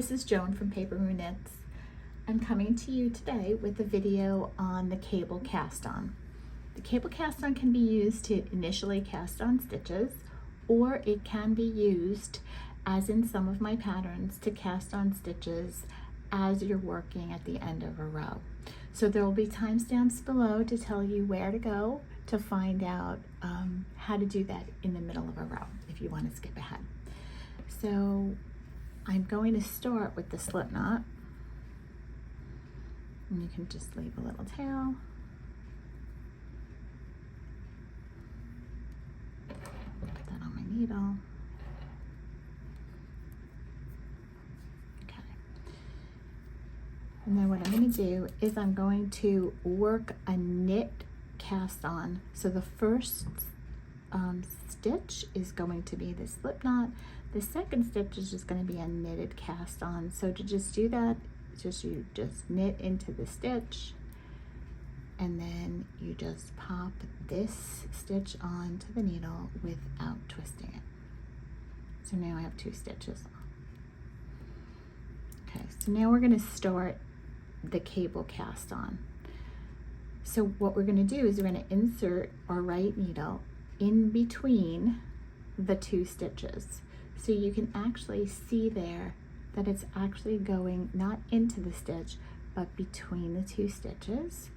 this is Joan from Paper Moon Knits. I'm coming to you today with a video on the cable cast on. The cable cast on can be used to initially cast on stitches, or it can be used, as in some of my patterns, to cast on stitches as you're working at the end of a row. So there will be timestamps below to tell you where to go to find out how to do that in the middle of a row if you want to skip ahead. So I'm going to start with the slip knot, and you can just leave a little tail. Put that on my needle. Okay. And then what I'm going to do is I'm going to work a knit cast on. So the first stitch is going to be the slip knot. The second stitch is just going to be a knitted cast on. So to just do that, you just knit into the stitch, and then you just pop this stitch onto the needle without twisting it. So now I have 2 stitches. Okay, so now we're going to start the cable cast on. So what we're going to do is we're going to insert our right needle in between the 2 stitches. So you can actually see there that it's actually going not into the stitch, but between the 2 stitches.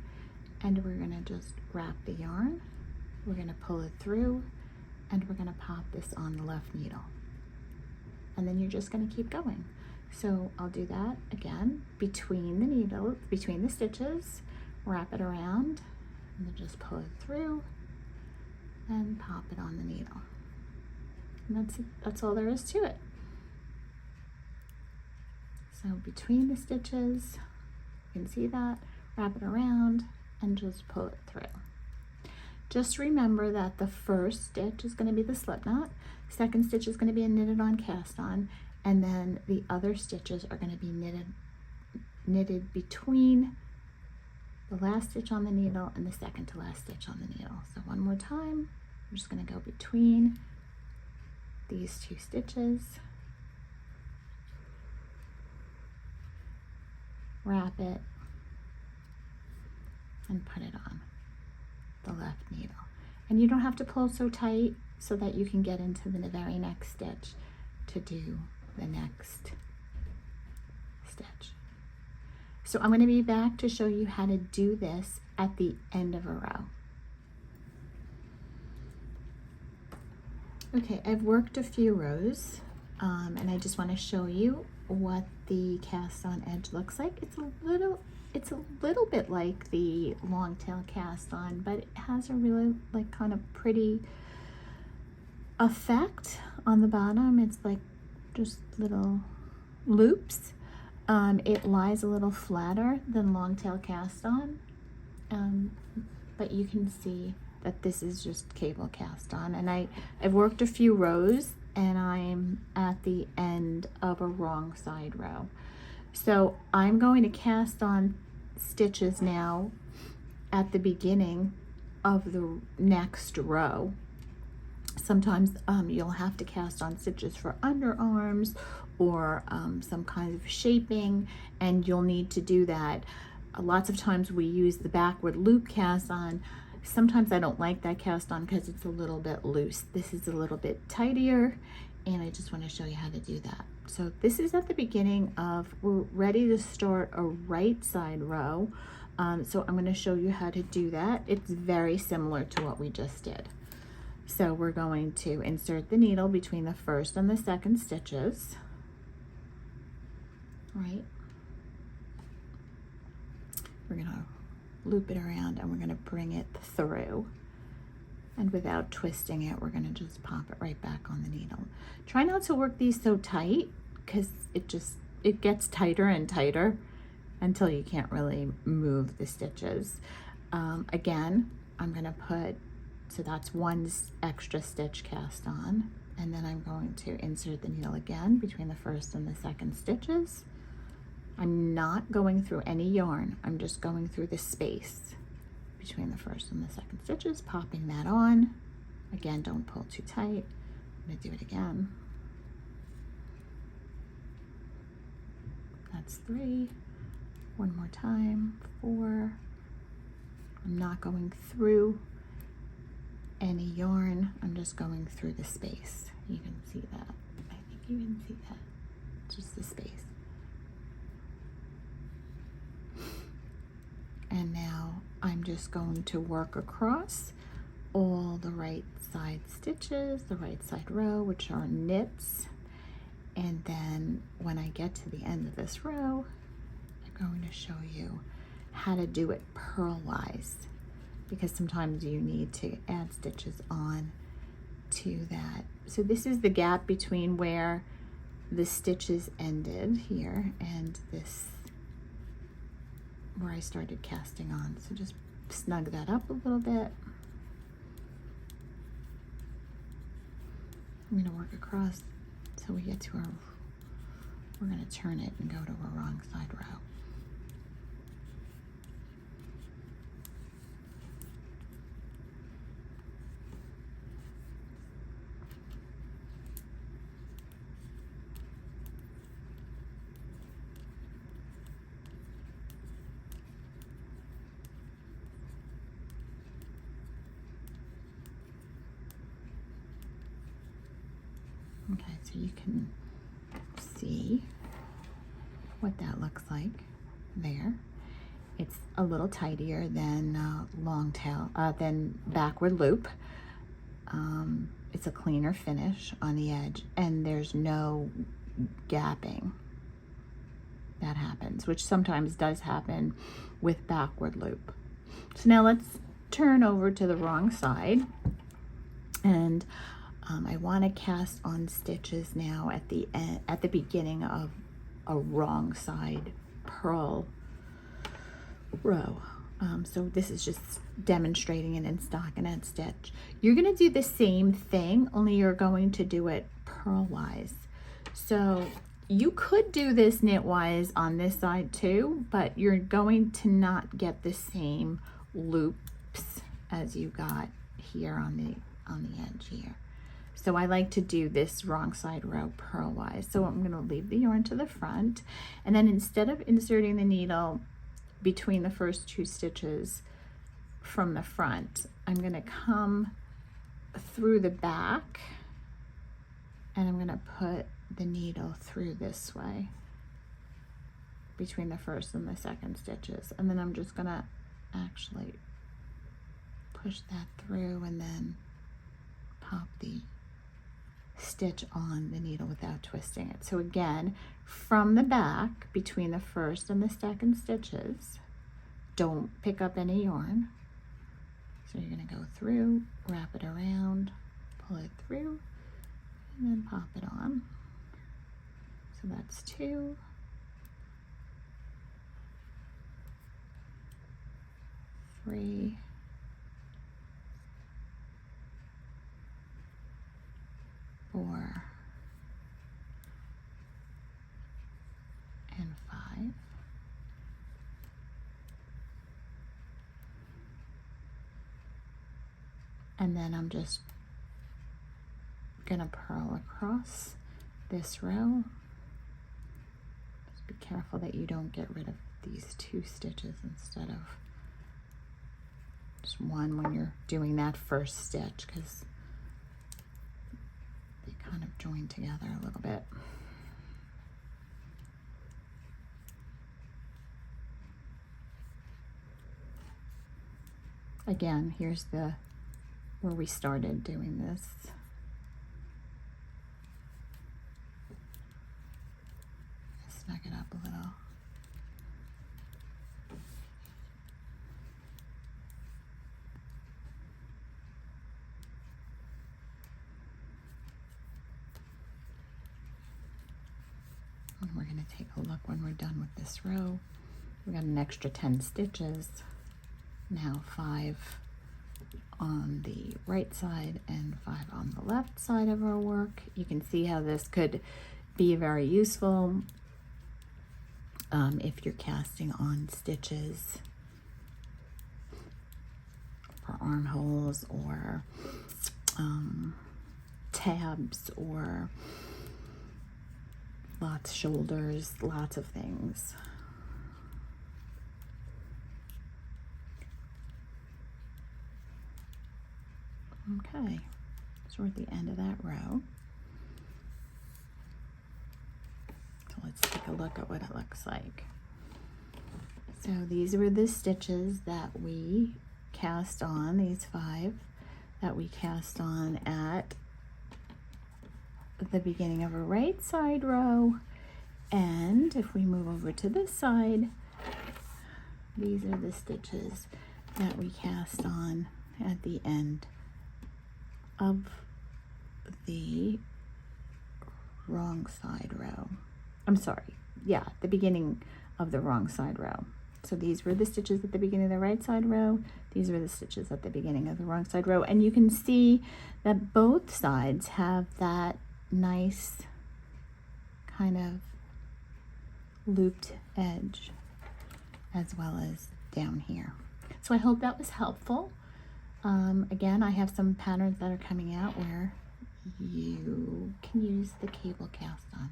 And we're going to just wrap the yarn. We're going to pull it through, and we're going to pop this on the left needle. And then you're just going to keep going. So I'll do that again between the needles, between the stitches, wrap it around, and then just pull it through and pop it on the needle. And that's all there is to it. So between the stitches, you can see that, wrap it around and just pull it through. Just remember that the first stitch is going to be the slip knot, second stitch is going to be a knitted on cast on, and then the other stitches are going to be knitted between the last stitch on the needle and the second to last stitch on the needle. So one more time, we're just going to go between these 2 stitches, wrap it, and put it on the left needle. And you don't have to pull so tight so that you can get into the very next stitch to do the next stitch. So I'm going to be back to show you how to do this at the end of a row. Okay, I've worked a few rows, and I just want to show you what the cast on edge looks like. It's a little bit like the long tail cast on, but it has a really kind of pretty effect on the bottom. It's like just little loops. It lies a little flatter than long tail cast on, but you can see that this is just cable cast on. And I've worked a few rows, and I'm at the end of a wrong side row. So I'm going to cast on stitches now at the beginning of the next row. Sometimes you'll have to cast on stitches for underarms or some kind of shaping, and you'll need to do that. Lots of times we use the backward loop cast on. Sometimes I don't like that cast on because it's a little bit loose. This is a little bit tighter, and I just want to show you how to do that. So this is at the beginning of, we're ready to start a right side row. So I'm going to show you how to do that. It's very similar to what we just did. So we're going to insert the needle between the first and the second stitches, right? We're going to loop it around, and we're going to bring it through, and without twisting it, we're going to just pop it right back on the needle. Try not to work these so tight, because it gets tighter and tighter until you can't really move the stitches. Again, I'm going to put, so that's 1 extra stitch cast on, and then I'm going to insert the needle again between the first and the second stitches. I'm not going through any yarn. I'm just going through the space between the first and the second stitches, popping that on. Again, don't pull too tight. I'm going to do it again. that's 3. One more time, 4. I'm not going through any yarn, I'm just going through the space. You can see that. I think you can see that. Just the space. And now I'm just going to work across all the right side stitches, the right side row, which are knits. And then when I get to the end of this row, I'm going to show you how to do it purlwise, because sometimes you need to add stitches on to that. So this is the gap between where the stitches ended here and this, where I started casting on. So just snug that up a little bit. I'm gonna work across till we get to our, we're gonna turn it and go to a wrong side row. Okay, so you can see what that looks like there. It's a little tidier than long tail, than backward loop. It's a cleaner finish on the edge, and there's no gapping that happens, which sometimes does happen with backward loop. So now let's turn over to the wrong side, and I want to cast on stitches now at the end, at the beginning of a wrong side purl row. So this is just demonstrating an in stockinette stitch. You're going to do the same thing, only you're going to do it purlwise. So you could do this knitwise on this side too, but you're going to not get the same loops as you got here on the edge here. So I like to do this wrong side row purlwise. So I'm going to leave the yarn to the front, and then instead of inserting the needle between the first 2 stitches from the front, I'm going to come through the back, and I'm going to put the needle through this way between the first and the second stitches, and then I'm just going to actually push that through and then pop the stitch on the needle without twisting it. So again, from the back between the first and the second stitches, don't pick up any yarn. So you're going to go through, wrap it around, pull it through, and then pop it on. So that's 2, 3, 4, and 5. And then I'm just gonna purl across this row. Just be careful that you don't get rid of these 2 stitches instead of just one when you're doing that first stitch, because they kind of join together a little bit. Again, here's the where we started doing this. Snug it up a little. And we're going to take a look when we're done with this row. We got an extra 10 stitches. Now 5 on the right side and 5 on the left side of our work. You can see how this could be very useful if you're casting on stitches for armholes or tabs or lots shoulders, lots of things. Okay, so we're at the end of that row. So let's take a look at what it looks like. So these were the stitches that we cast on, these 5 that we cast on at the beginning of a right side row. And if we move over to this side, these are the stitches that we cast on at the end of the wrong side row. I'm sorry, yeah, the beginning of the wrong side row. So these were the stitches at the beginning of the right side row. These were the stitches at the beginning of the wrong side row. And you can see that both sides have that nice kind of looped edge as well as down here. So I hope that was helpful. Again, I have some patterns that are coming out where you can use the cable cast on.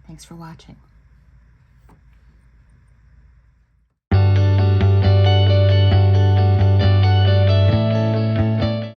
Thanks for watching.